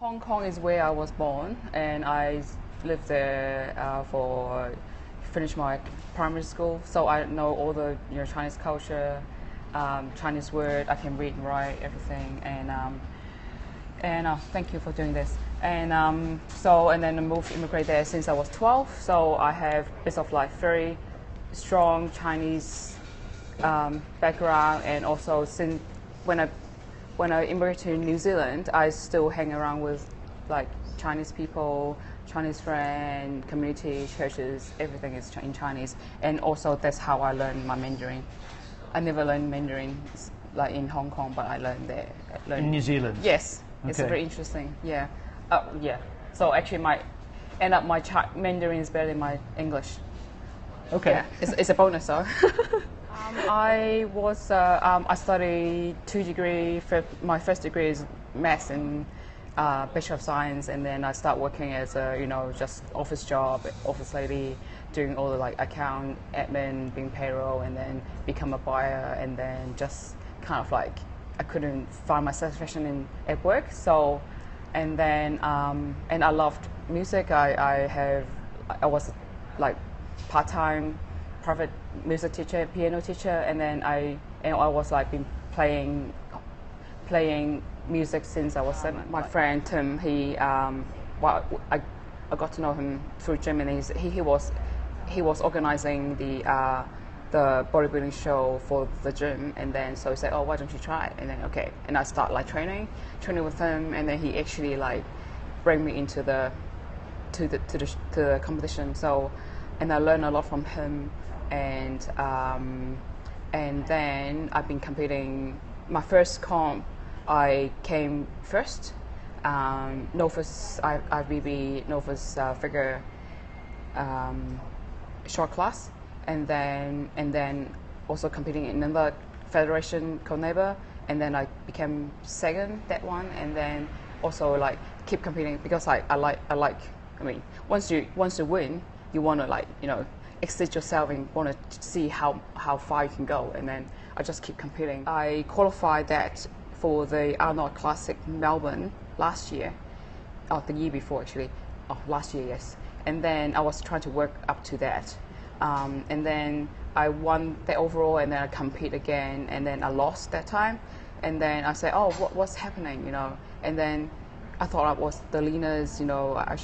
Hong Kong is where I was born, and I lived there for finish my primary school. So I know all the Chinese culture, Chinese word. I can read and write everything, and thank you for doing this. And and then I moved immigrate there since I was 12. So I have bits of like very strong Chinese background, and also since when I immigrated to New Zealand, I still hang around with like Chinese people, Chinese friends, community, churches, everything is in Chinese. And also that's how I learned my Mandarin. I never learned Mandarin like in Hong Kong, but I learned there. In New Zealand? Yes, okay. It's very interesting, yeah. Yeah, so actually my Mandarin is better than my English. Okay. Yeah, it's a bonus though. I studied 2 degrees. My first degree is maths and Bachelor of Science, and then I start working as a just office job, office lady, doing all the like account, admin, being payroll, and then become a buyer, and then just kind of like I couldn't find my satisfaction at work. So, and then and I loved music. I was like part-time private music teacher, piano teacher, and then I was like been playing music since I was 7. My friend Tim, I got to know him through gym, and he was organizing the bodybuilding show for the gym, and then so he said, oh, why don't you try it? And then okay, and I start like training with him, and then he actually like bring me into the competition. So, and I learned a lot from him. And then I've been competing. My first comp, I came first. Novice IBB novice figure short class, and then also competing in another federation called Neighbor, and then I became second that one, and then also like keep competing because I mean once you win, you want to like exceed yourself and want to see how far you can go, and then I just keep competing. I qualified that for the Arnold Classic Melbourne last year, the year before actually, last year, yes. And then I was trying to work up to that, and then I won the overall, and then I compete again, and then I lost that time, and then I said, oh, what's happening, and then I thought I was the leanest, I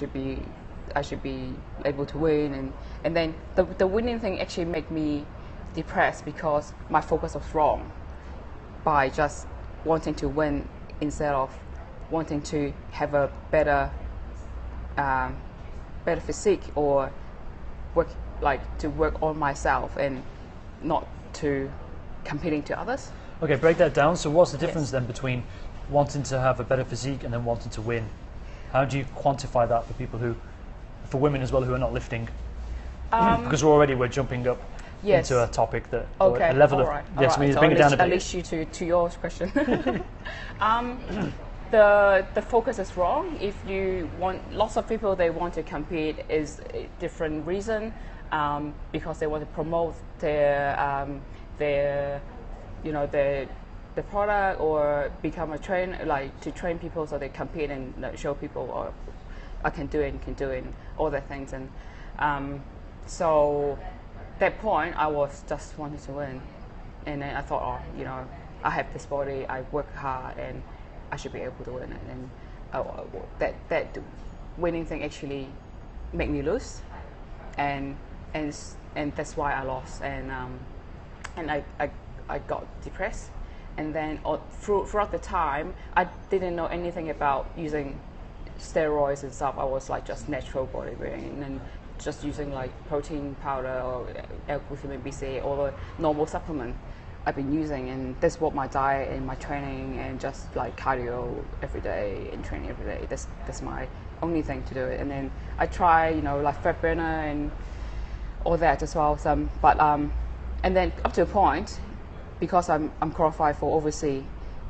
should be able to win, and then the winning thing actually made me depressed because my focus was wrong by just wanting to win instead of wanting to have a better physique or work on myself and not to competing to others. Okay, break that down. So what's the difference then between wanting to have a better physique and then wanting to win? How do you quantify that for women as well who are not lifting? Because we're jumping up into a topic that okay, a level all right, of yes, all we need right. to bring it down a bit. At least you to your question. The focus is wrong. If you want, lots of people they want to compete is a different reason, because they want to promote their the product or become a trainer, like to train people so they compete and show people, or I can do it, and all the things. And so that point, I was just wanting to win, and then I thought, I have this body, I work hard, and I should be able to win it. And that winning thing actually made me lose, and that's why I lost, and I got depressed. And then throughout the time, I didn't know anything about using steroids and stuff. I was like just natural bodybuilding and just using like protein powder or L-glutamine BCA, all the normal supplement I've been using, and that's what my diet and my training and just like cardio every day and training every day. That's my only thing to do it. And then I try like fat burner and all that as well. And then up to a point, because I'm qualified for overseas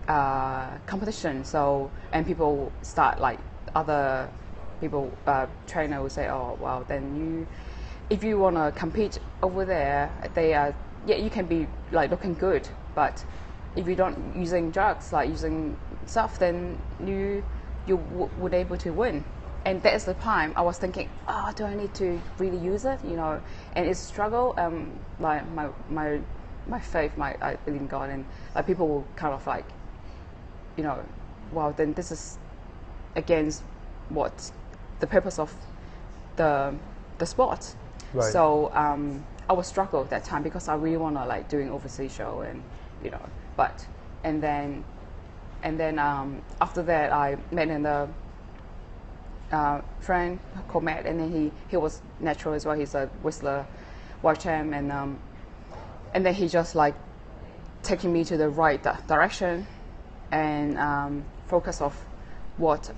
competition, so and people start like other people trainer will say, oh well, then if you want to compete over there, they are you can be like looking good, but if you don't using drugs, like using stuff, then you would able to win. And that's the time I was thinking, oh, do I need to really use it? You know, and it's a struggle. Like my faith, I believe in God, and like people will kind of like, you know, well, then this is against what the purpose of the sport. Right. So I was struggle at that time because I really want to like doing overseas show, and you know, but and then after that I met another friend called Matt, and then he was natural as well. He's a whistler, world champ, and then he just like taking me to the right direction, and focus of what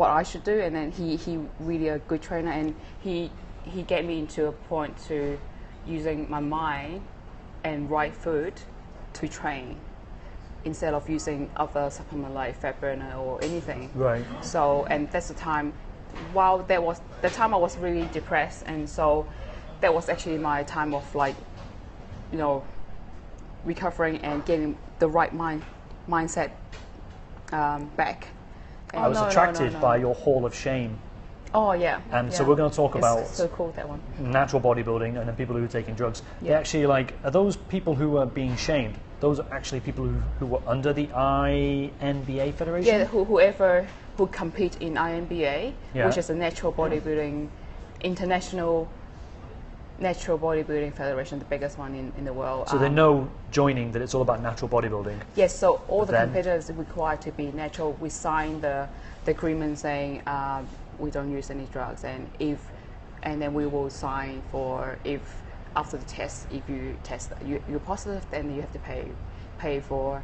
I should do. And then he really a good trainer, and he get me into a point to using my mind and right food to train instead of using other supplement like fat burner or anything. Right. So, and that's the time, while that was the time I was really depressed, and so that was actually my time of like, you know, recovering and getting the right mindset back. And I was attracted by your Hall of Shame. Oh yeah. And so we're going to talk about so cool, that one. natural bodybuilding and then people who are taking drugs. They actually like, are those people who are being shamed? Those are actually people who were under the INBA Federation? Yeah, whoever who compete in INBA, which is a natural bodybuilding, international natural bodybuilding federation, the biggest one in the world. So they know joining that it's all about natural bodybuilding. Yes, so all the competitors are required to be natural. We sign the agreement saying we don't use any drugs, and then we will sign for if after the test, if you test you're positive, then you have to pay for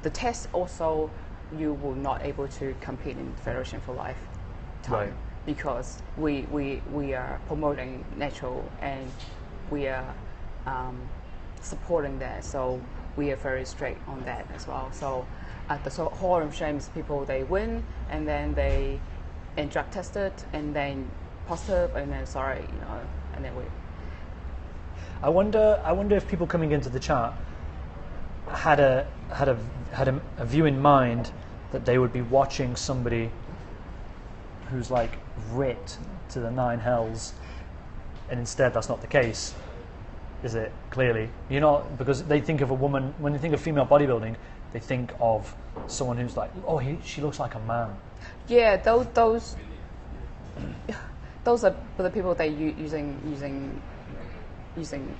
the test. Also, you will not able to compete in the federation for lifetime. Right. Because we are promoting natural, and we are supporting that, so we are very strict on that as well. So at the Hall of Shame, people they win, and then they drug tested, and then positive, and then sorry, you know, and then we. I wonder if people coming into the chat had a view in mind that they would be watching somebody who's like ripped to the nine hells, and instead that's not the case, is it? Clearly, you're not, because they think of a woman, when they think of female bodybuilding, they think of someone who's like, oh, she looks like a man. Yeah, those are the people that using using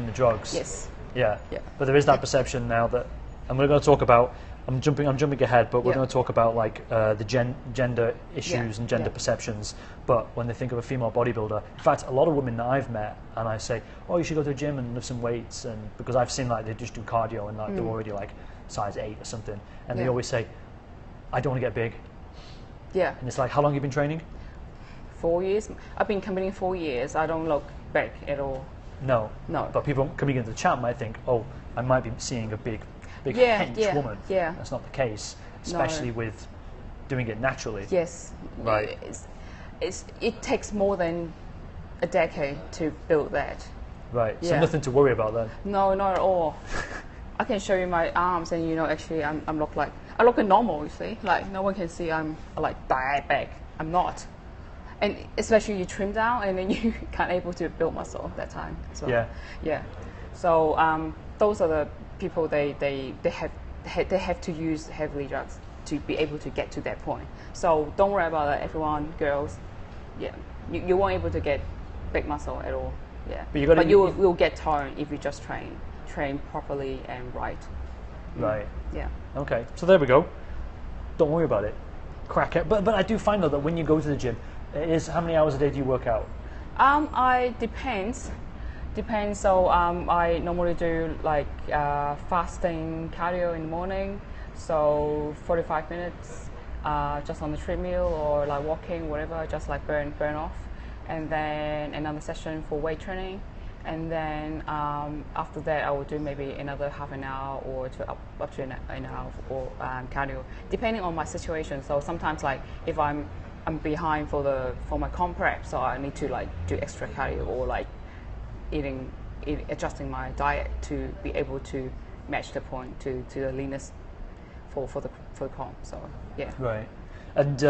the drugs. Yes. Yeah. But there is that perception now that, and we're going to talk about. I'm jumping ahead, but we're going to talk about like the gender issues and gender perceptions. But when they think of a female bodybuilder, in fact, a lot of women that I've met, and I say, oh, you should go to the gym and lift some weights, and because I've seen like they just do cardio and like they're already like size 8 or something, and they always say, I don't want to get big. Yeah. And it's like, how long have you been training? 4 years. I've been competing 4 years. I don't look big at all. No. But people coming into the chat might think, oh, I might be seeing a big hench woman. Yeah. That's not the case, especially with doing it naturally. Yes. Right. It takes more than a decade to build that. Right. Yeah. So nothing to worry about then. No, not at all. I can show you my arms, and you know, actually, I look normal. You see, like no one can see I'm like diabetic. I'm not. And especially you trim down, and then you can't able to build muscle that time. So, yeah. So those are the people they have to use heavily drugs to be able to get to that point. So don't worry about that, everyone, girls. Yeah, you won't able to get big muscle at all. Yeah, but you will get toned if you just train properly and right. Right. Yeah. Okay. So there we go. Don't worry about it. Crack it. But I do find though that when you go to the gym, it is, how many hours a day do you work out? Depends. So I normally do like fasting cardio in the morning, so 45 minutes just on the treadmill or like walking, whatever, just like burn off, and then another session for weight training, and then after that I will do maybe another half an hour or up to an hour for cardio, depending on my situation. So sometimes like if I'm behind for my comp prep, so I need to like do extra cardio or like adjusting my diet to be able to match the point to the leanest for the comp. So yeah. Right. And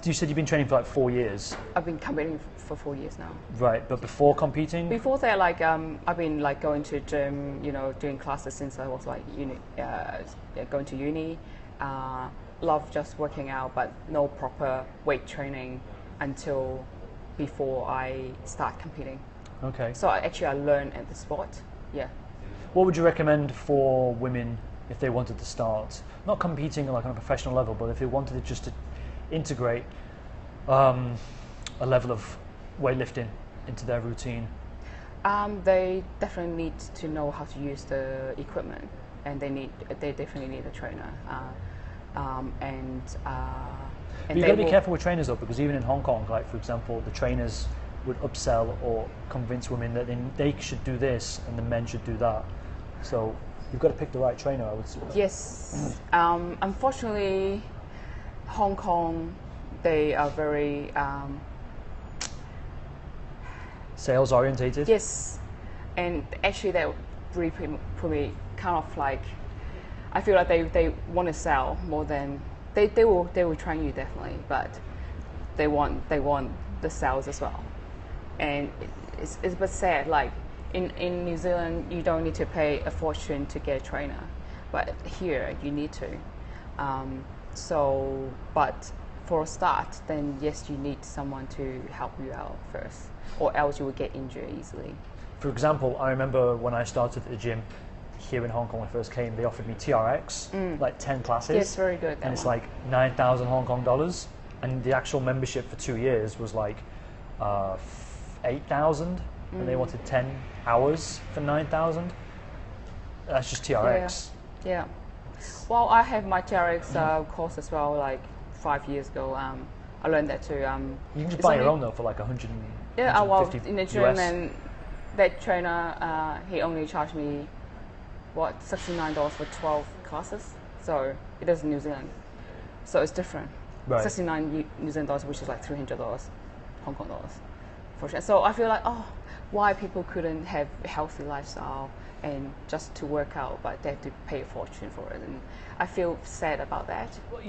you said you've been training for like 4 years. I've been competing for 4 years now. Right, but before competing? Before that, like I've been like going to gym, doing classes since I was like going to uni. Love just working out, but no proper weight training until before I start competing. Okay. So I learned at the sport. Yeah. What would you recommend for women if they wanted to start, not competing like on a professional level, but if they wanted just to integrate a level of weightlifting into their routine? They definitely need to know how to use the equipment, and they definitely need a trainer. But you've got to be careful with trainers though, because even in Hong Kong, like for example, the trainers would upsell or convince women that they should do this and the men should do that. So you've got to pick the right trainer, I would say. Yes. Unfortunately, Hong Kong, they are very sales orientated. Yes, and actually that really put me kind of like, I feel like they want to sell more than they will train you definitely, but they want the sales as well, and it's a bit sad. Like in New Zealand, you don't need to pay a fortune to get a trainer, but here you need to. But for a start, then yes, you need someone to help you out first, or else you will get injured easily. For example, I remember when I started at the gym here in Hong Kong when I first came, they offered me TRX, like 10 classes. Yes, very good. And it's like 9,000 Hong Kong dollars, and the actual membership for 2 years was like 8,000, and they wanted 10 hours for 9,000. That's just TRX. Yeah. Well, I have my TRX course as well, like 5 years ago. I learned that too. You can just buy your own though for like 100. Yeah, well, in the gym, US. and that trainer, he only charged me $69 for 12 classes. So it is New Zealand, so it's different. Right. 69 New Zealand dollars, which is like $300 Hong Kong dollars, for sure. So I feel like, why people couldn't have a healthy lifestyle and just to work out, but they have to pay a fortune for it, and I feel sad about that. Well,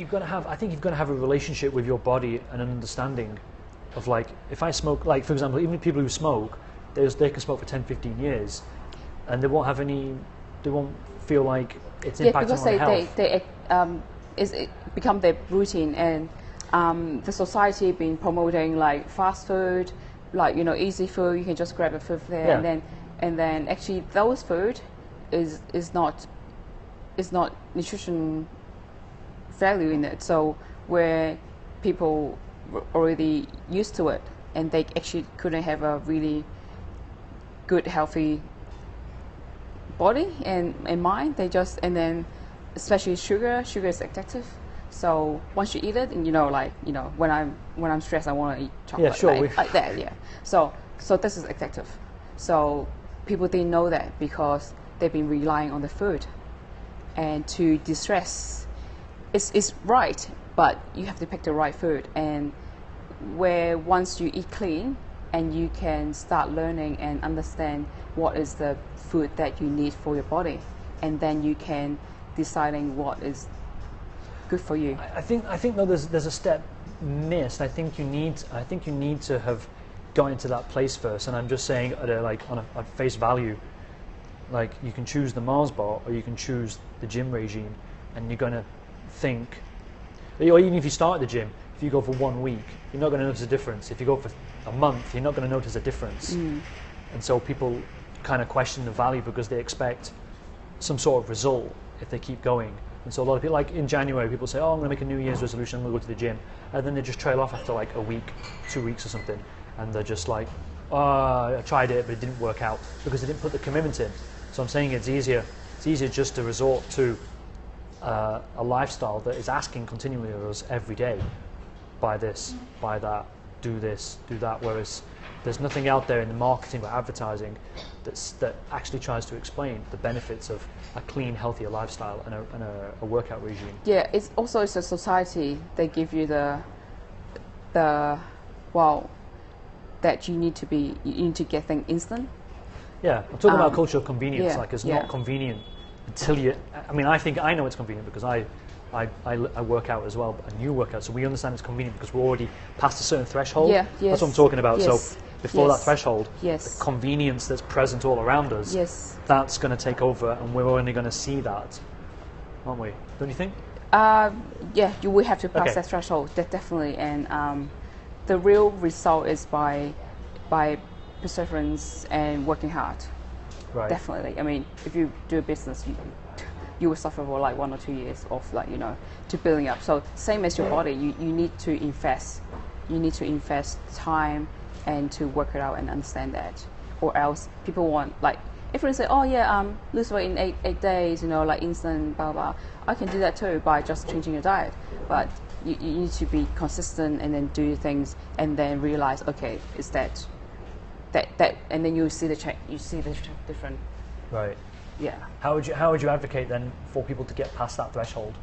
I think you've got to have a relationship with your body and an understanding of, like, if I smoke, like for example, even people who smoke, they can smoke for 10, 15 years, and they won't feel like it's impacting on their health. Because it become their routine, and the society been promoting like fast food, like easy food. You can just grab a food there, Yeah. and then actually those food is not nutrition value in it. So where people were already used to it, and they actually couldn't have a really good healthy body and mind, and then especially sugar is addictive. So once you eat it, and when I'm stressed, I want to eat chocolate. Yeah, sure. Like that, yeah. So this is addictive. So people didn't know that because they've been relying on the food, and to distress, it's right, but you have to pick the right food. And where once you eat clean, and you can start learning and understand what is the food that you need for your body, and then you can deciding what is good for you. I think though there's a step missed. I think you need to have got into that place first. And I'm just saying at face value, like you can choose the Mars bar or you can choose the gym regime, and you're gonna think, or even if you start at the gym, if you go for 1 week, you're not going to notice a difference. If you go for a month, you're not going to notice a difference. And so people kind of question the value because they expect some sort of result if they keep going. And so a lot of people, like in January, people say, I'm going to make a New Year's resolution, I'm going to go to the gym. And then they just trail off after like a week, 2 weeks or something. And they're just like, I tried it, but it didn't work out because they didn't put the commitment in. So I'm saying it's easier just to resort to a lifestyle that is asking continually of us every day. Buy this, buy that, do this, do that. Whereas there's nothing out there in the marketing or advertising that actually tries to explain the benefits of a clean, healthier lifestyle and a workout regime. Yeah, it's a society. They give you that you need to get things instant. Yeah, I'm talking about culture of convenience. Like it's not convenient until you. I mean, I think I know it's convenient because I work out as well, and you work out, so we understand it's convenient because we're already past a certain threshold. Yeah, yes. That's what I'm talking about. Yes. So before Yes. that threshold, Yes. the convenience that's present all around us, Yes. that's going to take over, and we're only going to see that, aren't we? Don't you think? Yeah, you will have to pass Okay. that threshold, definitely. And the real result is by perseverance and working hard. Right. Definitely. I mean, if you do a business, you will suffer for like 1 or 2 years of like, to building up. So same as your body, you need to invest. You need to invest time and to work it out and understand that. Or else people want, like, everyone say, oh yeah, lose weight in eight days, like instant, blah, blah. I can do that too by just changing your diet. But you need to be consistent and then do things and then realize, okay, it's that, and then you see the change, you see the different. Right. Yeah. How would you advocate then for people to get past that threshold?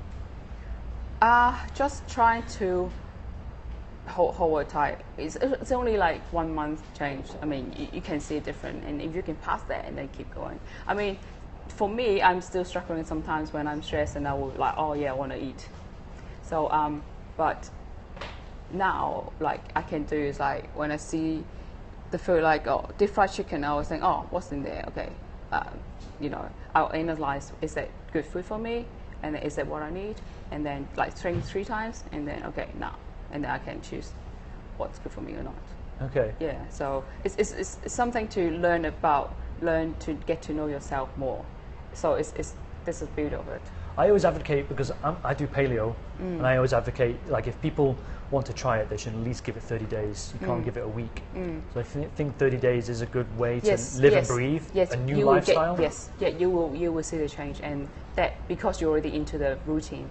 Just trying to hold it tight. It's only like 1 month change. I mean, you can see it different, and if you can pass that and then keep going. I mean, for me, I'm still struggling sometimes when I'm stressed, and I will like, oh yeah, I want to eat. So but now, like, I can do is like when I see the food, like, oh, deep fried chicken, I was think, oh, what's in there? Okay, I'll analyze, is that good food for me, and then is that what I need, and then like three times, and then okay, now, and then I can choose what's good for me or not. Okay. Yeah, so it's something to learn to get to know yourself more. So this is the beauty of it. I always advocate, because I do paleo, and I always advocate, like, if people want to try it, they should at least give it 30 days. You can't give it a week. So I think 30 days is a good way to live and breathe a new lifestyle. You will see the change, and that because you're already into the routine.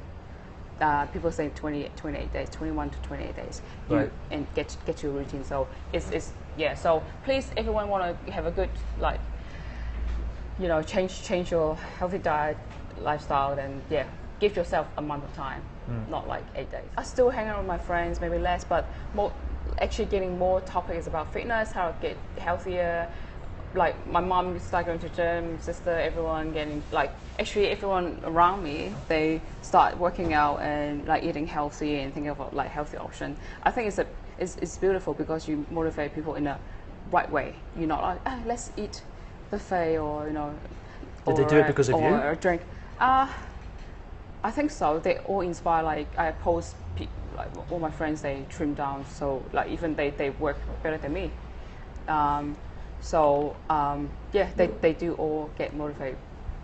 People say 28 days, 21 to 28 days, Right. and get your routine. So it's So please, everyone want to have a good, like, change your healthy diet, lifestyle, then give yourself a month of time, not like 8 days. I still hang out with my friends, maybe less, but more actually getting more topics about fitness, how to get healthier. Like my mom started going to gym, sister, everyone getting, like, actually everyone around me, they start working out and like eating healthy and thinking about like healthy option. I think it's beautiful because you motivate people in a right way. You're not like, let's eat buffet or Did they do it because of you? Or a drink. I think so. They all inspire. Like I post, like all my friends, they trim down. So like even they work better than me. They do all get motivated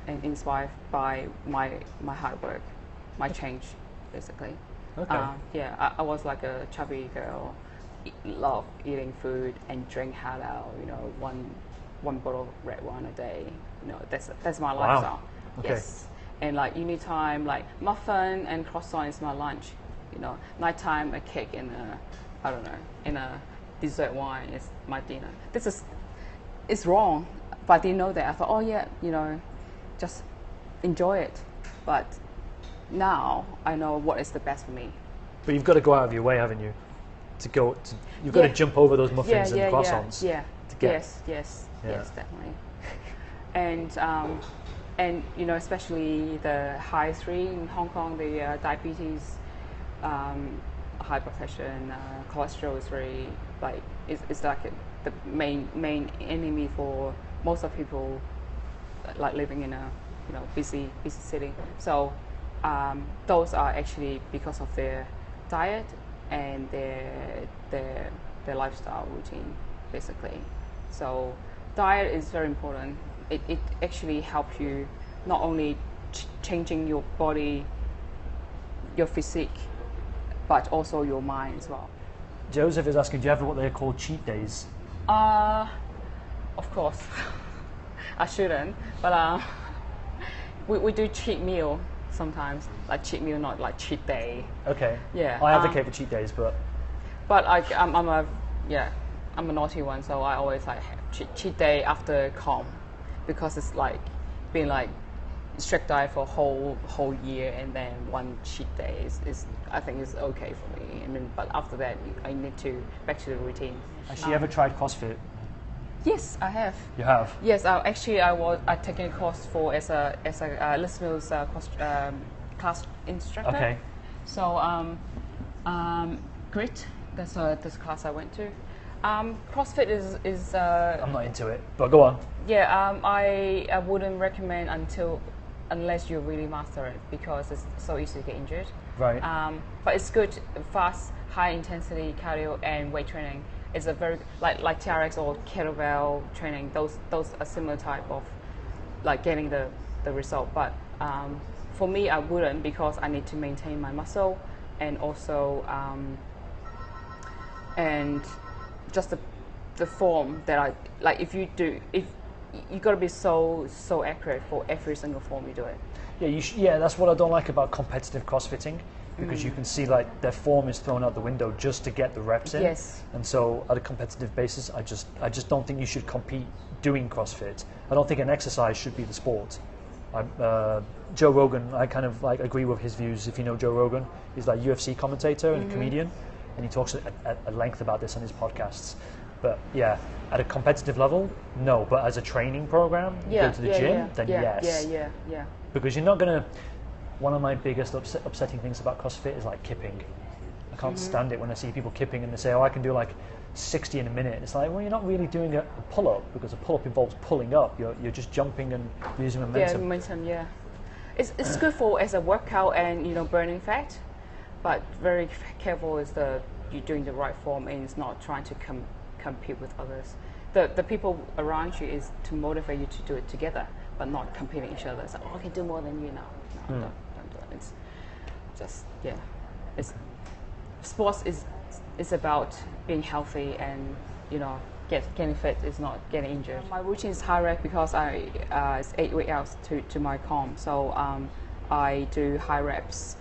and inspired by my hard work, my change, basically. Okay. I was like a chubby girl, love eating food and drink halal. One bottle of red wine a day. That's my lifestyle. Okay. Yes. And like evening time, like muffin and croissant is my lunch. Nighttime a cake and a dessert wine is my dinner. It's wrong, but I didn't know that. I thought, oh yeah, just enjoy it. But now I know what is the best for me. But you've got to go out of your way, haven't you? You've got to jump over those muffins and croissants. Yeah. To get. Yes, definitely. And especially the high three in Hong Kong, the diabetes, high blood pressure, and cholesterol is very like it's like the main enemy for most of people, like living in a busy city. So those are actually because of their diet and their lifestyle routine, basically. So diet is very important. It actually helps you not only changing your body, your physique, but also your mind as well. Joseph is asking, do you have what they call cheat days? Of course. I shouldn't, but we do cheat meal sometimes, like cheat meal, not like cheat day. Okay. Yeah. I advocate for cheat days, but I'm a naughty one, so I always like have cheat day after comp, because it's like being like strict diet for whole year, and then one cheat day is I think is okay for me. I mean, but after that I need to back to the routine. Has she ever tried CrossFit? Yes, I have. You have? Yes, I taking a course for as a Les Mills class instructor. Okay. So grit. That's this class I went to. CrossFit is. I'm not into it, but go on. Yeah, I wouldn't recommend unless you really master it, because it's so easy to get injured. Right. But it's good, fast, high intensity cardio and weight training. It's a very like TRX or kettlebell training. Those are similar type of like getting the result. But for me, I wouldn't, because I need to maintain my muscle, and also and just the form that I like. If you got to be so accurate for every single form you do it. Yeah, that's what I don't like about competitive crossfitting, because you can see like their form is thrown out the window just to get the reps in. Yes. And so at a competitive basis, I just don't think you should compete doing CrossFit. I don't think an exercise should be the sport. Joe Rogan, I kind of like agree with his views. If you know Joe Rogan, he's like UFC commentator and comedian, and he talks at length about this on his podcasts. But yeah, at a competitive level, no. But as a training program, you go to the gym, then yes. Yeah. Because you're not going to... One of my biggest upsetting things about CrossFit is like kipping. I can't stand it when I see people kipping and they say, oh, I can do like 60 in a minute. It's like, well, you're not really doing a pull-up, because a pull-up involves pulling up. You're just jumping and using momentum. Yeah, momentum, yeah. It's good for as a workout and, burning fat, but very careful is you're doing the right form, and it's not trying to compete with others. The people around you is to motivate you to do it together, but not competing each other. It's like, oh, I can do more than you now. No, don't do it. It's just, sports is about being healthy and, getting fit. Is not getting injured. My routine is high rep because it's 8 workouts to my comp. So I do high reps,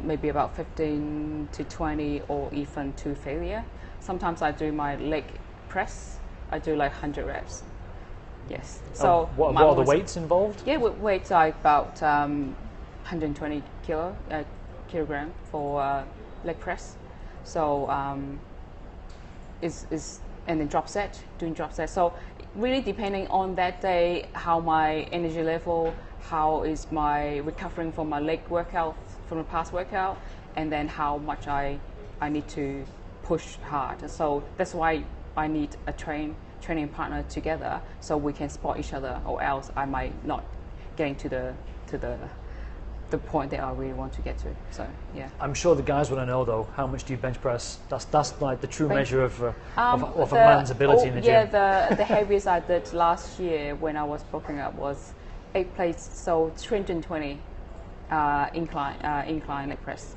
maybe about 15 to 20 or even to failure. Sometimes I do my leg press. I do like 100 reps. Yes. So what are the weights involved? Yeah, weights are about 120 kilogram for leg press. So and then doing drop set. So really depending on that day, how my energy level, how is my recovering from my leg workout, from the past workout, and then how much I need to push hard. So that's why I need a training partner together, so we can spot each other, or else I might not getting to the point that I really want to get to. So yeah. I'm sure the guys want to know though, how much do you bench press? That's like the true measure of a man's ability in the gym. Yeah, the heaviest I did last year when I was bulking up was 8 plates, so 320 incline leg press.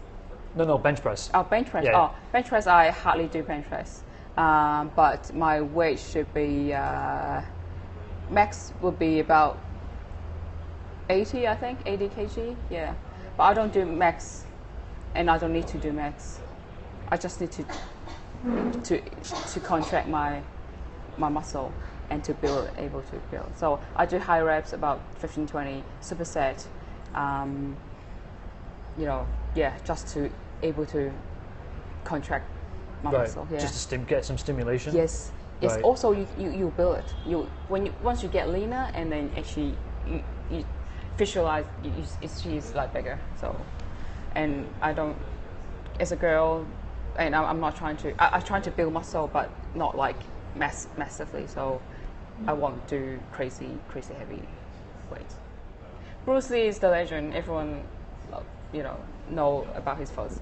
No, bench press. Oh, bench press. Yeah. Oh, bench press. I hardly do bench press. But my weight should be max would be about 80, I think, 80 kg. Yeah, but I don't do max, and I don't need to do max. I just need to contract my muscle and to able to build. So I do high reps, about 15, 20 superset. Just to able to contract my muscle. Yeah. Just to get some stimulation. Yes. It's right. Also you build it. Once you get leaner, and then actually you visualize she's like bigger. So, and I don't, as a girl, and I'm not trying to. I'm trying to build muscle, but not like massively. So I won't do crazy heavy weights. Bruce Lee is the legend. Everyone, know about his first,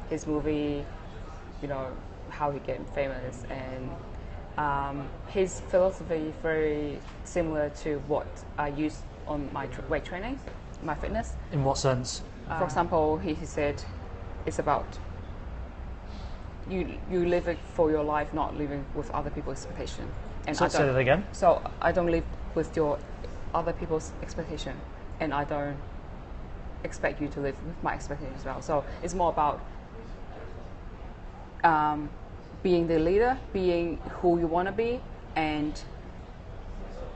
his movie, how he became famous, and his philosophy is very similar to what I use on my weight training, my fitness. In what sense? For example, he said, it's about you live it for your life, not living with other people's expectation. And so say that again. So I don't live with your other people's expectation, and I don't expect you to live with my expectations as well. So it's more about being the leader, being who you want to be, and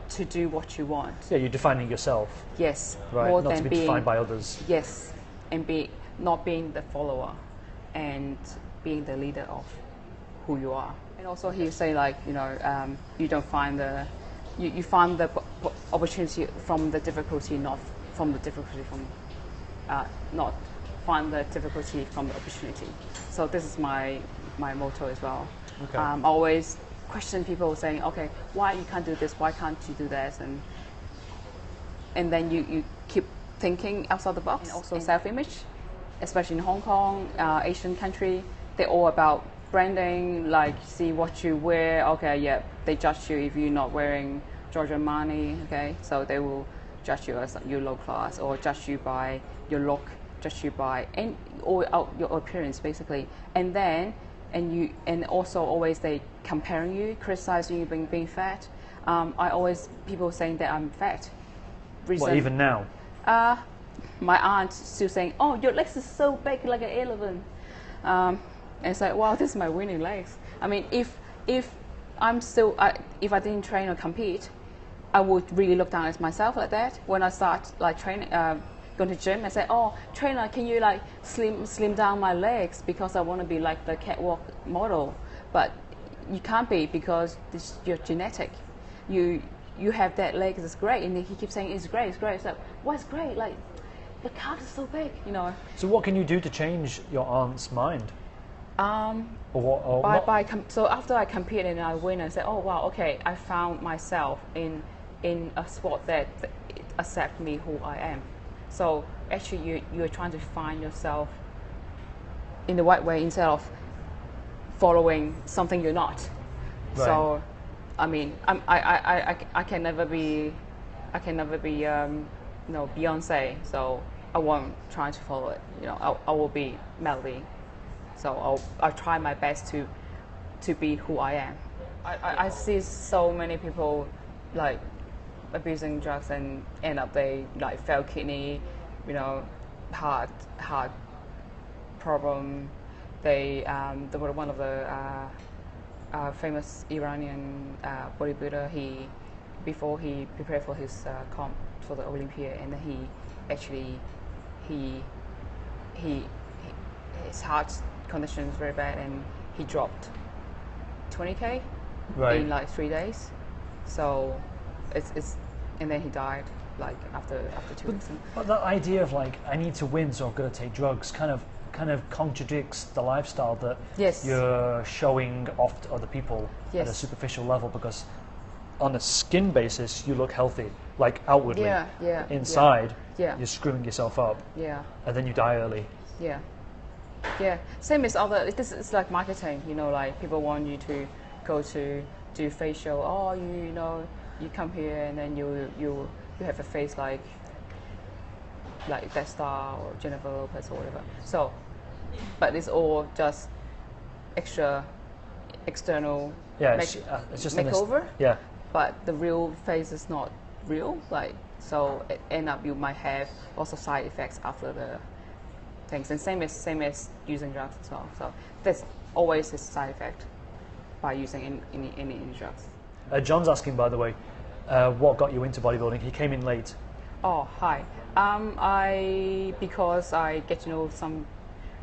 to do what you want. Yeah, you're defining yourself. Yes, right. More not than to be being, defined by others. Yes, and not being the follower, and being the leader of who you are. And also he say like, you know, you don't find you find the opportunity from the difficulty, not from the difficulty not find the difficulty from the opportunity. So this is my motto as well. Okay. I always question people saying, okay, why you can't do this? Why can't you do this? And then you keep thinking outside the box. And also self-image, especially in Hong Kong, Asian country, they're all about branding, like see what you wear. Okay, yeah, they judge you if you're not wearing Giorgio Armani. Okay, so they will judge you as you're low class, or judge you by your look, judge you by your appearance basically. And also always they comparing you, criticizing you being fat. I always people saying that I'm fat. What, even now? My aunt still saying, "Oh, your legs is so big, like an elephant." And it's like, wow, this is my winning legs. I mean, if I'm still if I didn't train or compete, I would really look down at myself like that. When I start like training, going to gym, I say, "Oh, trainer, can you like slim down my legs because I want to be like the catwalk model?" But you can't be, because this your genetic. You have that leg, it's great, and he keeps saying it's great, it's great. It's like, what's great? Like, the calf is so big, you know. So what can you do to change your aunt's mind? So after I compete and I win, I say, oh wow, okay, I found myself in a sport that accept me who I am. So actually, you're trying to find yourself in the right way instead of following something you're not. Right. So, I mean, I can never be, Beyonce. So I won't try to follow it. You know, I will be Melody. So I'll try my best to be who I am. I see so many people like abusing drugs and end up they like fail kidney, you know, heart problem. They were one of the famous Iranian bodybuilder. Before he prepared for his comp for the Olympia, and then he actually his heart condition is very bad, and he dropped 20 kg in like 3 days. So it's and then he died like after 2 weeks. But that idea of like, I need to win, so I've got to take drugs, kind of contradicts the lifestyle that you're showing off to other people at a superficial level, because on a skin basis you look healthy, like outwardly. Inside you're screwing yourself up. And then you die early. Same as other, this is like marketing, you know, like people want you to go to do facial. Oh, you know, you come here and then you have a face like that star or Jennifer Lopez or whatever. So, but it's all just external it's just makeover. Yeah. But the real face is not real. Like, so it end up you might have also side effects after the things, and same as using drugs as well. So there's always a side effect by using any drugs. John's asking, by the way, what got you into bodybuilding? He came in late. Oh, hi. Because I get to know some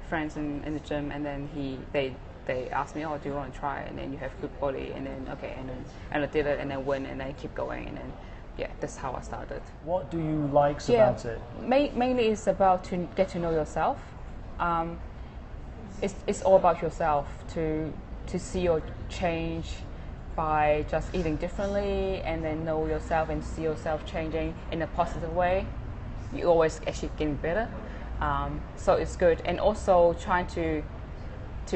friends in the gym, and then they asked me, oh, do you want to try it? And then you have good body, and then okay, and I did it, and then win, and then keep going, and then that's how I started. What do you like about it? Mainly it's about to get to know yourself. It's all about yourself, to see your change by just eating differently, and then know yourself and see yourself changing in a positive way. You always actually getting better. So it's good, and also trying to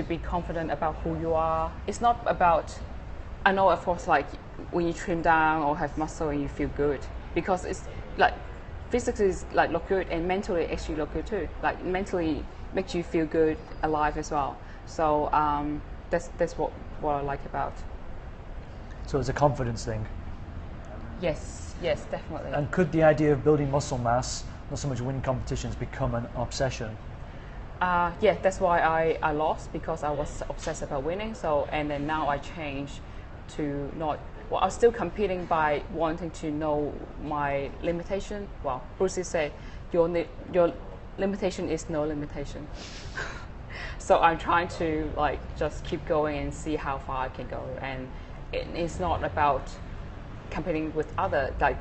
be confident about who you are. It's not about, I know of course like when you trim down or have muscle and you feel good, because it's like physically is like look good, and mentally actually look good too. Like mentally makes you feel good, alive as well. So that's what I like about. So it's a confidence thing. Yes, definitely. And could the idea of building muscle mass, not so much winning competitions, become an obsession? That's why I lost, because I was obsessed about winning. So, and then now I changed to not. Well, I was still competing by wanting to know my limitation. Well, Bruce said your limitation is no limitation. So I'm trying to like just keep going and see how far I can go. And it's not about competing with other, like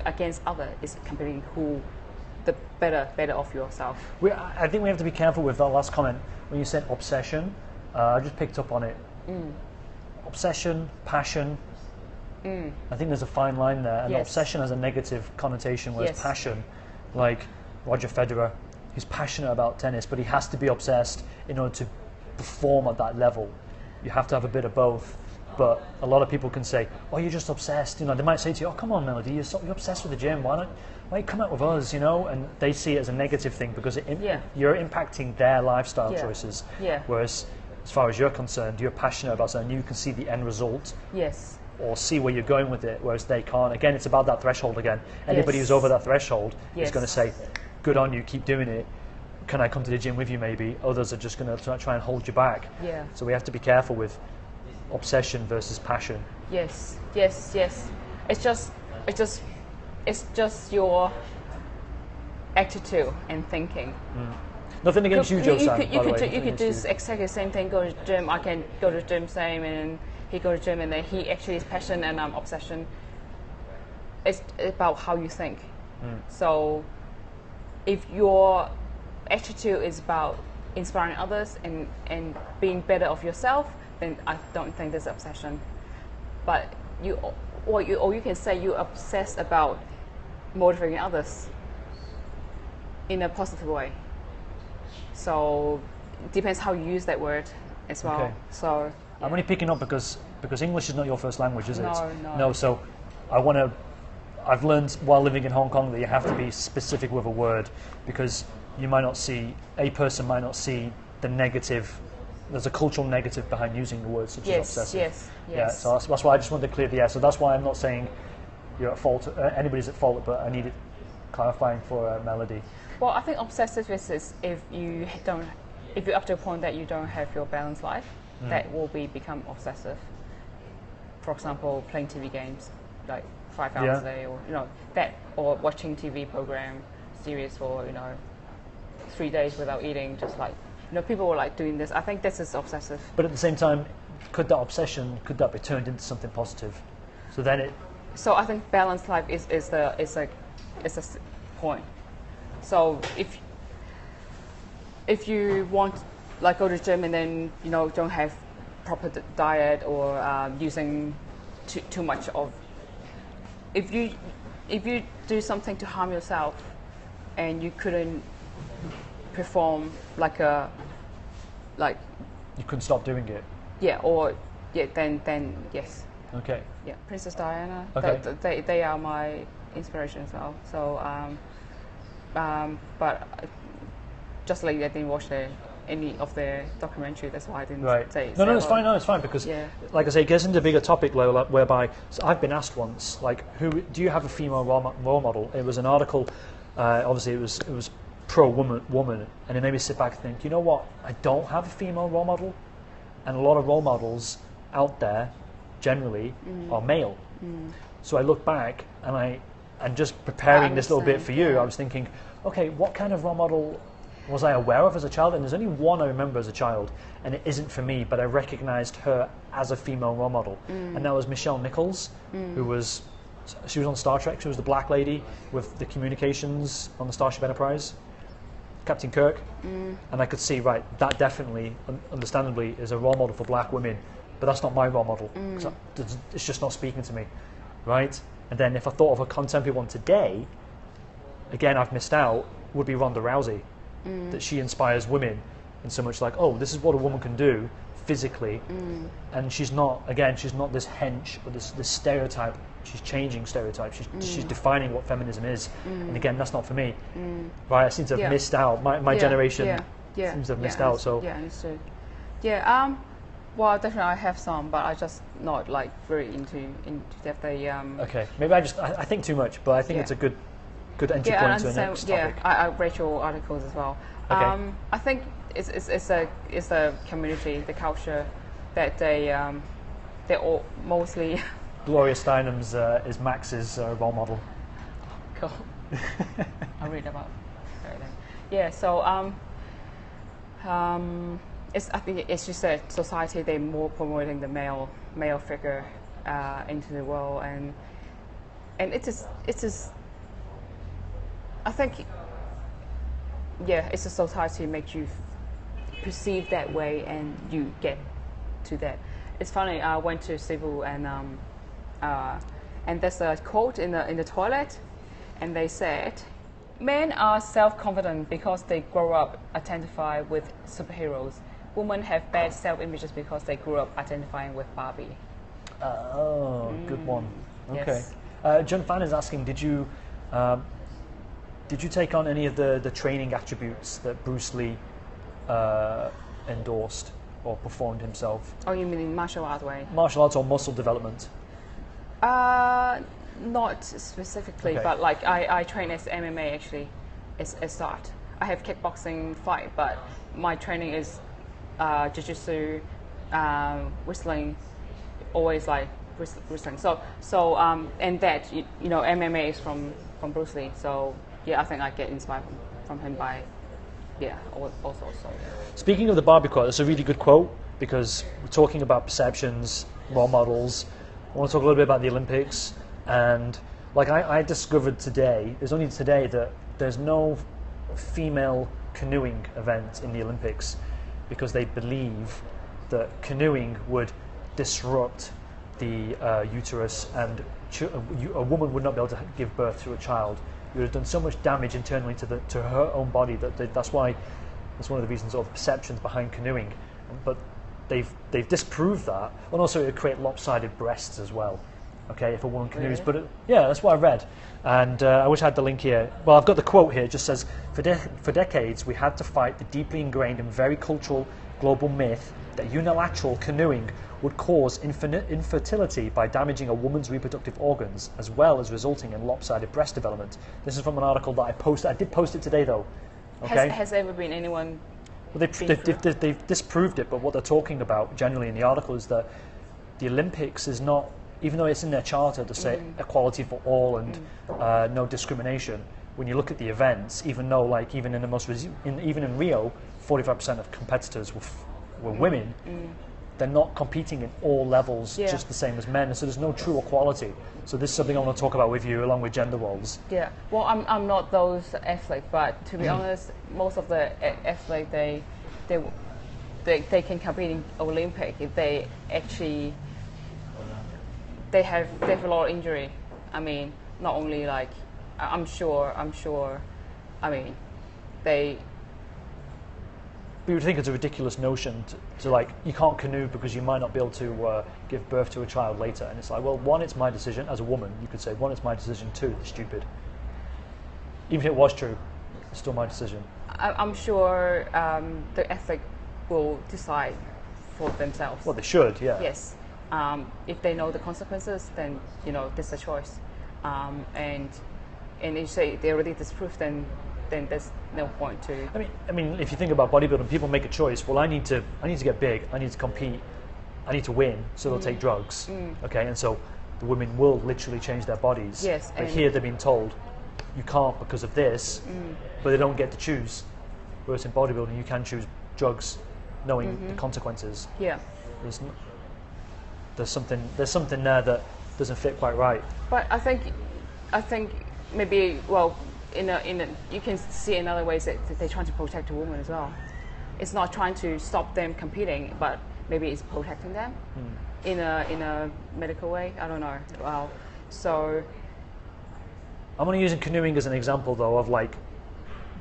against other. It's competing who the better of yourself. I think we have to be careful with that last comment when you said obsession. I just picked up on it. Obsession, passion. I think there's a fine line there, and obsession has a negative connotation, whereas passion, like Roger Federer, he's passionate about tennis, but he has to be obsessed in order to perform at that level. You have to have a bit of both. But a lot of people can say, "Oh, you're just obsessed." You know, they might say to you, "Oh, come on, Melody, you're obsessed with the gym. Why you come out with us?" You know, and they see it as a negative thing because you're impacting their lifestyle choices. Yeah. Whereas, as far as you're concerned, you're passionate about something. You can see the end result. Yes. Or see where you're going with it, whereas they can't. Again, it's about that threshold again. Anybody who's over that threshold is going to say, "Good on you, keep doing it. Can I come to the gym with you maybe?" Others are just going to try and hold you back. Yeah. So we have to be careful with obsession versus passion. Yes. It's just your attitude and thinking. Nothing against you, Joe-san, You could do exactly the same thing. Go to the gym. I can go to the gym same, and he go to the gym, and then he actually is passion, and I'm obsession. It's about how you think. So, if your attitude is about inspiring others and being better of yourself, then I don't think there's obsession. But you can say you're obsessed about motivating others in a positive way. So it depends how you use that word as well. Okay. So I'm only picking up because English is not your first language, is it? No. So I've learned while living in Hong Kong that you have to be specific with a word, because a person might not see the negative. There's a cultural negative behind using the word such as obsessive. Yes. Yeah, so that's why I just wanted to clear the air. So that's why I'm not saying you're at fault. Anybody's at fault, but I need it clarifying for Melody. Well, I think obsessive is if you're up to a point that you don't have your balanced life, that will become obsessive. For example, playing TV games like 5 hours a day, or watching TV program series for 3 days without eating, just like people were like doing this. I think this is obsessive. But at the same time, could that be turned into something positive? So I think balanced life is a point. So if you want like go to the gym and then don't have proper diet or using too much of, if you do something to harm yourself and you couldn't perform you couldn't stop doing it. Then yes. Okay. Yeah, Princess Diana. Okay. They are my inspiration as well. So but just like I didn't watch any of the documentary, that's why I didn't say. No, it's fine. No, it's fine because, like I say, it gets into a bigger topic whereby I've been asked once, like, who do you have a female role model? It was an article. Obviously, it was pro woman, and it made me sit back and think, you know what? I don't have a female role model, and a lot of role models out there generally are male. So I look back and just preparing this little bit for you, I was thinking, okay, what kind of role model was I aware of as a child? And there's only one I remember as a child, and it isn't for me, but I recognized her as a female role model, and that was Michelle Nichols, she was on Star Trek. She was the black lady with the communications on the Starship Enterprise, Captain Kirk, and I could see, that definitely, understandably, is a role model for black women, but that's not my role model. It's just not speaking to me, right? And then if I thought of a contemporary one today, again, I've missed out, would be Ronda Rousey, that she inspires women in so much like, oh, this is what a woman can do physically, and she's not this hench or this stereotype. She's changing stereotypes. She's defining what feminism is, and again, that's not for me. Right? I seem to have missed out. My generation seems to have missed out. So understood. Well, definitely I have some, but I just not like very into depth. Okay, maybe I think too much, but I think it's a good entry point to the next topic. I read your articles as well. Okay. I think it's a community, the culture that they're all mostly. Gloria Steinem's is Max's role model. Cool. I'll read about her then. Yeah. So I think it's just that society, they're more promoting the male figure into the world, and it's just I think, yeah, it's a society makes you perceive that way, and you get to that. It's funny. I went to Cebu, and there's a quote in the toilet, and they said, "Men are self-confident because they grow up identify with superheroes. Women have bad self-images because they grew up identifying with Barbie." Oh, good one. Okay. Yes. John Fan is asking, did you take on any of the training attributes that Bruce Lee endorsed or performed himself? Oh, you mean in martial art way? Martial arts or muscle development? Not specifically, Okay. but like I train as MMA actually, as a start. I have kickboxing fight, but my training is jiu-jitsu, wrestling, always like wrestling. So and that you know MMA is from Bruce Lee. So yeah, I think I get inspired from him by also. So Speaking of the Barbie quote, that's a really good quote because we're talking about perceptions, role models. I want to talk a little bit about the Olympics, and like I discovered today, there's only today that there's no female canoeing event in the Olympics because they believe that canoeing would disrupt the uterus, and a woman would not be able to give birth to a child. You would have done so much damage internally to her own body that's why that's one of the reasons of the perceptions behind canoeing. But they've disproved that, and also it would create lopsided breasts as well. Okay, if a woman canoes, Really? but yeah, that's what I read, and I wish I had the link here. Well, I've got the quote here. It just says, "For decades, we had to fight the deeply ingrained and very cultural global myth that unilateral canoeing would cause infertility by damaging a woman's reproductive organs, as well as resulting in lopsided breast development." This is from an article that I posted. I did post it today, though. Okay. has ever been anyone? Well, they've disproved it, but what they're talking about generally in the article is that the Olympics is not, even though it's in their charter to say equality for all and no discrimination. When you look at the events, even though like even in Rio, 45% of competitors were women, they're not competing in all levels just the same as men, so there's no true equality. So this is something I want to talk about with you, along with gender roles. Yeah. Well, I'm not those athletes, but to be honest, most of the athletes they can compete in Olympic if they actually they have a lot of injury. I mean, not only like I'm sure. I mean, they. You would think it's a ridiculous notion to like, you can't canoe because you might not be able to give birth to a child later. And it's like, well, one, it's my decision. As a woman, you could say, one, it's my decision. Two, it's stupid. Even if it was true, it's still my decision. I'm sure the athlete will decide for themselves. Well, they should, yeah. Yes. If they know the consequences, then that's a choice. And if you say they already disproved, then there's no point to. I mean, if you think about bodybuilding, people make a choice. Well, I need to get big. I need to compete. I need to win. So they'll take drugs. Okay, and so the women will literally change their bodies. Yes. But here they're being told you can't because of this, but they don't get to choose. Whereas in bodybuilding, you can choose drugs, knowing the consequences. Yeah. There's something there that doesn't fit quite right. But I think maybe you can see in other ways that they're trying to protect a woman as well. It's not trying to stop them competing, but maybe it's protecting them in a medical way. I don't know. Well, so I'm only using canoeing as an example, though, of like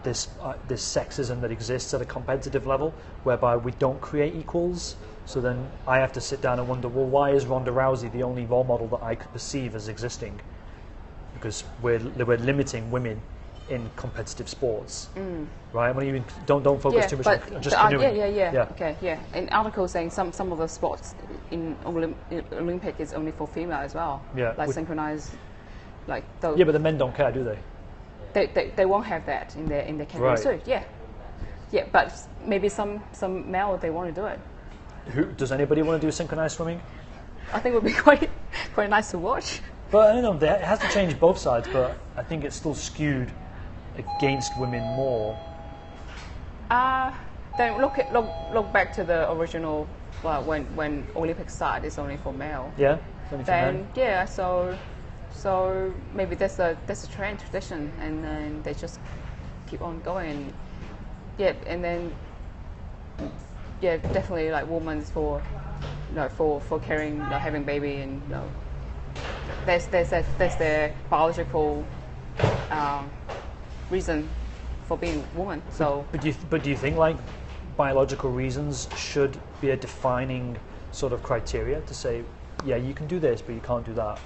this sexism that exists at a competitive level, whereby we don't create equals. So then I have to sit down and wonder, well, why is Ronda Rousey the only role model that I could perceive as existing? Because we're limiting women in competitive sports, right? When you don't focus too much on just canoeing. Yeah. Okay, yeah. An article saying some of the sports in Olympic is only for female as well. Yeah. Like synchronized, like those. Yeah, but the men don't care, do they? They won't have that in their canoe Right. too. Yeah. Yeah, but maybe some male they want to do it. Does anybody want to do synchronized swimming? I think it would be quite nice to watch. But I don't know, it has to change both sides, but I think it's still skewed against women more. then look back to the original. Well, when Olympics started, it's only for male. Yeah. It's only for men. Then yeah, so maybe that's a trend tradition, and then they just keep on going. Yeah, and then yeah, definitely like women's for for carrying, having baby, and that's their biological reason for being woman. So but do you think like biological reasons should be a defining sort of criteria to say, yeah, you can do this, but you can't do that.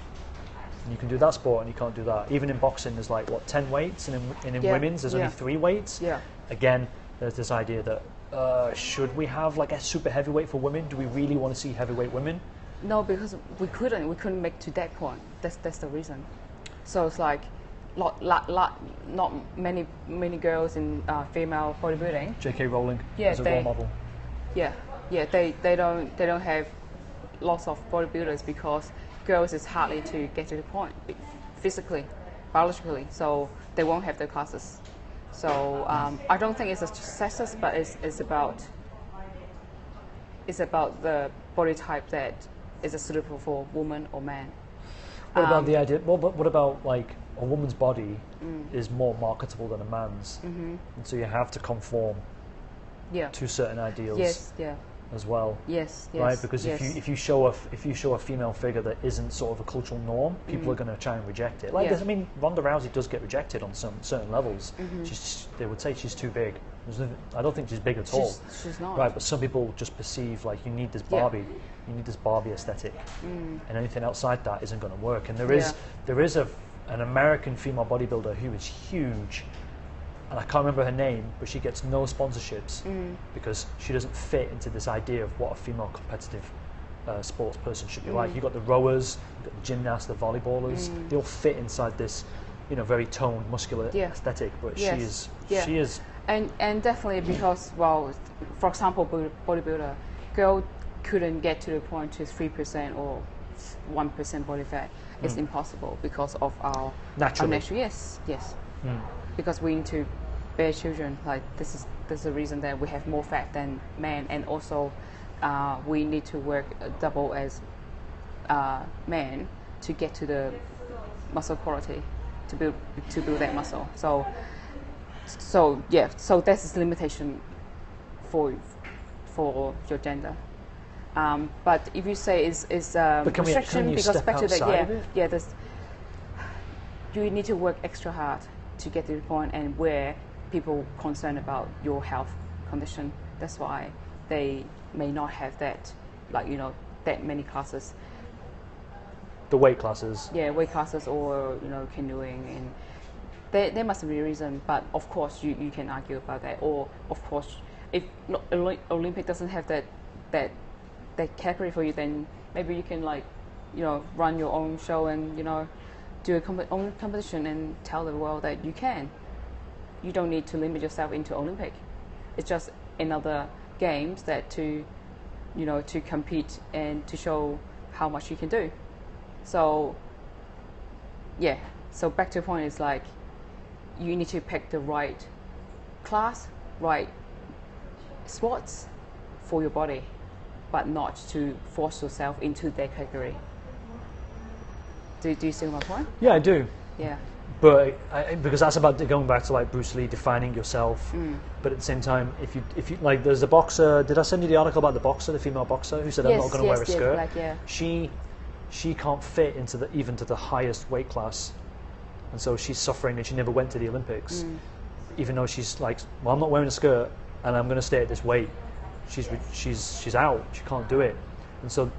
You can do that sport and you can't do that. Even in boxing, there's like 10 weights, and in women's there's only 3 weights. Yeah. Again, there's this idea that should we have like a super heavyweight for women? Do we really want to see heavyweight women? No, because we couldn't make to that point. That's the reason. So it's like not many girls in female bodybuilding. JK Rowling Yeah, as a role model. Yeah, they don't have lots of bodybuilders because girls is hardly to get to the point physically, biologically. So they won't have the classes. So I don't think it's a sexist, but it's about the body type that is suitable for woman or man. What about the idea? What about like a woman's body is more marketable than a man's, and so you have to conform to certain ideals. Yes, yeah. As well. Yes, right? Because if you show a female figure that isn't sort of a cultural norm, people are going to try and reject it. Like I mean, Ronda Rousey does get rejected on some certain levels. They would say she's too big. I don't think she's big at all. She's not. Right, but some people just perceive like you need this Barbie, you need this Barbie aesthetic, and anything outside that isn't going to work. And there is an American female bodybuilder who is huge. And I can't remember her name, but she gets no sponsorships because she doesn't fit into this idea of what a female competitive sports person should be like. You've got the rowers, you've got the gymnasts, the volleyballers. They all fit inside this, very toned, muscular aesthetic. But she is. And definitely because, well, for example, bodybuilder, girl couldn't get to the point to 3% or 1% body fat. It's impossible because of our natural. Yes. Because we need to bear children. Like this is the reason that we have more fat than men, and also we need to work double as men to get to the muscle quality to build that muscle. So that's the limitation for your gender. But if you say is restriction because back to the you need to work extra hard to get to the point, and where people concerned about your health condition. That's why they may not have that, that many classes. The weight classes. Yeah, weight classes or canoeing, and there must be a reason. But of course, you can argue about that. Or of course, if Olympic doesn't have that category for you, then maybe you can run your own show and do a own competition and tell the world that you can. You don't need to limit yourself into Olympic. It's just another games that to compete and to show how much you can do. So back to the point is like you need to pick the right class, right sports for your body, but not to force yourself into that category. Do you see my point? Yeah, I do. Yeah. But because that's about going back to like Bruce Lee defining yourself. But at the same time, if you like, there's a boxer. Did I send you the article about the boxer, the female boxer, who said I'm not going to wear a skirt? Like, yeah. She can't fit into even to the highest weight class, and so she's suffering, and she never went to the Olympics, even though she's like, well, I'm not wearing a skirt, and I'm going to stay at this weight. She's out. She can't do it, and so.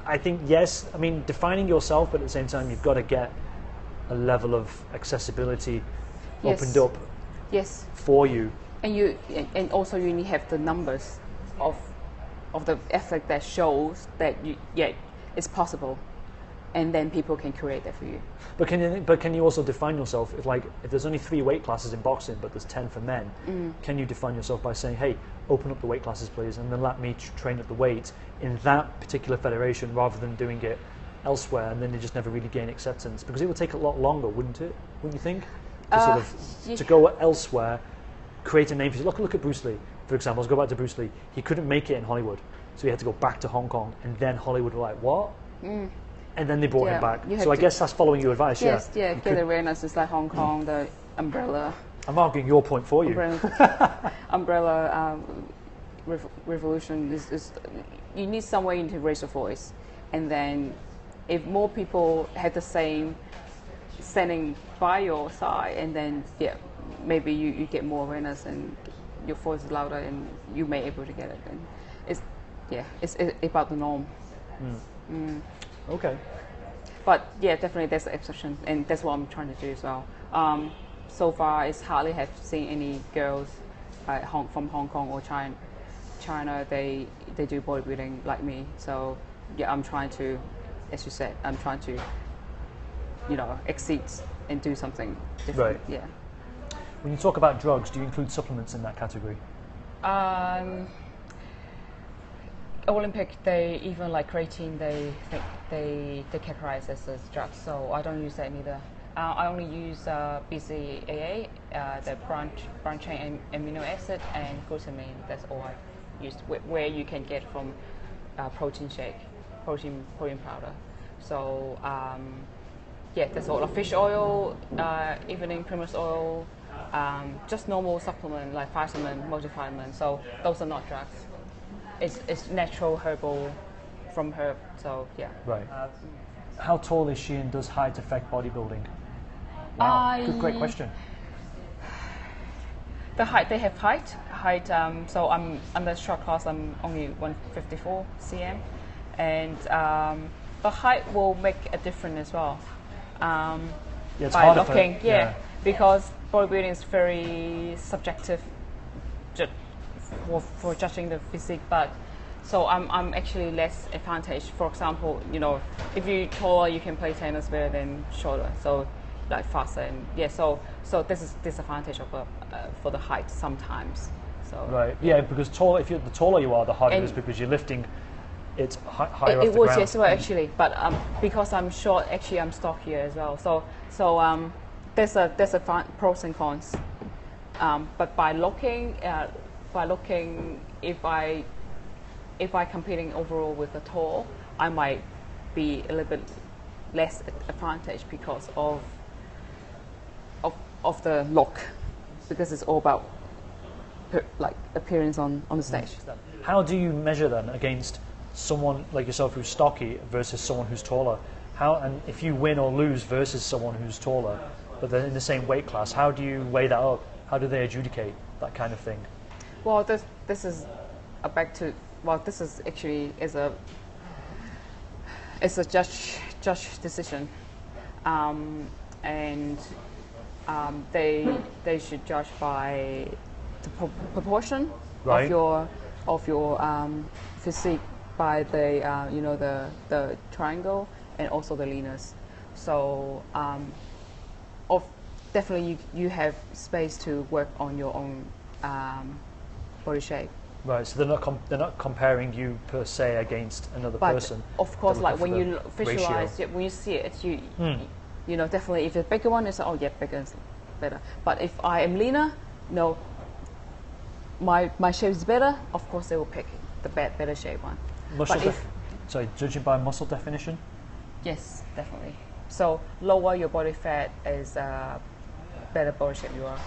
I think yes. I mean, defining yourself, but at the same time, you've got to get a level of accessibility opened up for you. And also you need to have the numbers of the effort that shows that it's possible, and then people can create that for you. But can you also define yourself if there's only 3 weight classes in boxing, but there's 10 for men? Can you define yourself by saying, hey, open up the weight classes, please, and then let me train at the weight in that particular federation rather than doing it elsewhere, and then they just never really gain acceptance? Because it would take a lot longer, wouldn't it? Wouldn't you think? To go elsewhere, create a name for you. Look at Bruce Lee. for example, let's go back to Bruce Lee. He couldn't make it in Hollywood, so he had to go back to Hong Kong, and then Hollywood were like, what? And then they brought him back. So I guess that's following your advice. Yes, yeah. Get awareness is like Hong Kong, the umbrella. I'm arguing your point for you. Umbrella revolution is you need some way to raise your voice, and then if more people had the same standing by your side, and then maybe you get more awareness and your voice is louder, and you may able to get it. And it's about the norm. Okay. But yeah, definitely there's an exception, and that's what I'm trying to do as well. So far, it's hardly have seen any girls from Hong Kong or China. They do bodybuilding like me. So yeah, I'm trying to, as you said, I'm trying to, exceed and do something different. Right. Yeah. When you talk about drugs, do you include supplements in that category? Olympic, they even like creatine, they think they categorize as a drug, so I don't use that either. I only use BCAA, the branch chain amino acid, and glutamine. That's all I used. Where you can get from protein shake, protein powder. So that's all. Fish oil, evening primrose oil, just normal supplement like vitamin, multivitamin. So those are not drugs. It's natural herbal from herb. So yeah. Right. How tall is she, and does height affect bodybuilding? Wow, great question. The height, they have height. So I'm the short class. I'm only 154 cm, and the height will make a difference as well. It's by harder looking, because bodybuilding is very subjective for judging the physique. But so I'm actually less advantage. For example, if you're taller, you can play tennis better than shorter. So like faster, and so this is disadvantage of for the height sometimes. So right, because the taller you are, the harder it is, because you're lifting. It's higher off the ground. It was yes, well actually, but because I'm short, actually I'm stockier as well. So there's a pros and cons. But by looking, if I competing overall with the tall, I might be a little bit less advantage because of the look, because it's all about like appearance on the stage. How do you measure then against someone like yourself who's stocky versus someone who's taller? And if you win or lose versus someone who's taller, but they're in the same weight class, how do you weigh that up? How do they adjudicate that kind of thing? Well, this is this is actually it's a judge decision, and they should judge by the proportion of your physique, by the triangle, and also the leanness. So definitely you have space to work on your own body shape. Right, so they're not comparing you per se against another person. Of course, like when you visualize it, when you see it, you know definitely if the bigger one is bigger is better. But if I am leaner, my shape is better. Of course, they will pick the better shape one. Judging by muscle definition. Yes, definitely. So lower your body fat is better body shape you are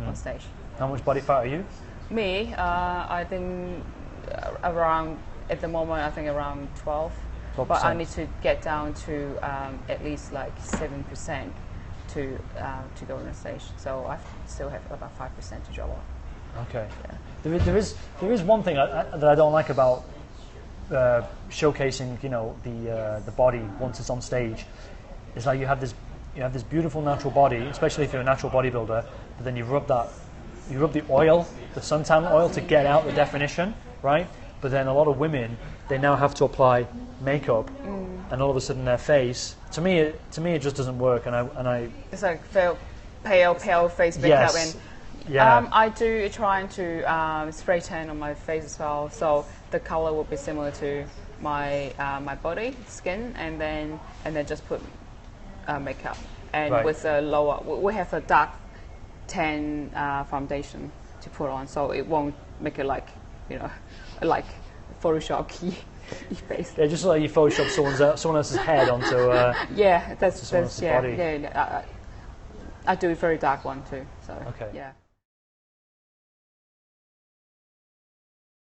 on stage. How much body fat are you? Me, I think around, at the moment, I think around 12. 12%. But I need to get down to at least like 7% to go on the stage. So I still have about 5% to drop off. Okay. Yeah. There is one thing that I don't like about showcasing, the body once it's on stage. It's like you have this beautiful natural body, especially if you're a natural bodybuilder, but then you rub the oil, the suntan oil, to get out the definition, right? But then a lot of women, they now have to apply makeup, and all of a sudden their face. To me, it just doesn't work, and I. It's like pale face makeup, and I do trying to spray tan on my face as well, so the color will be similar to my my body skin, and then just put makeup, and with a lower, we have a dark tan foundation to put on, so it won't make it like, you know, like Photoshop key face. Yeah, just like you Photoshop someone else's head onto. Yeah, that's body. I do a very dark one too. So Okay. yeah.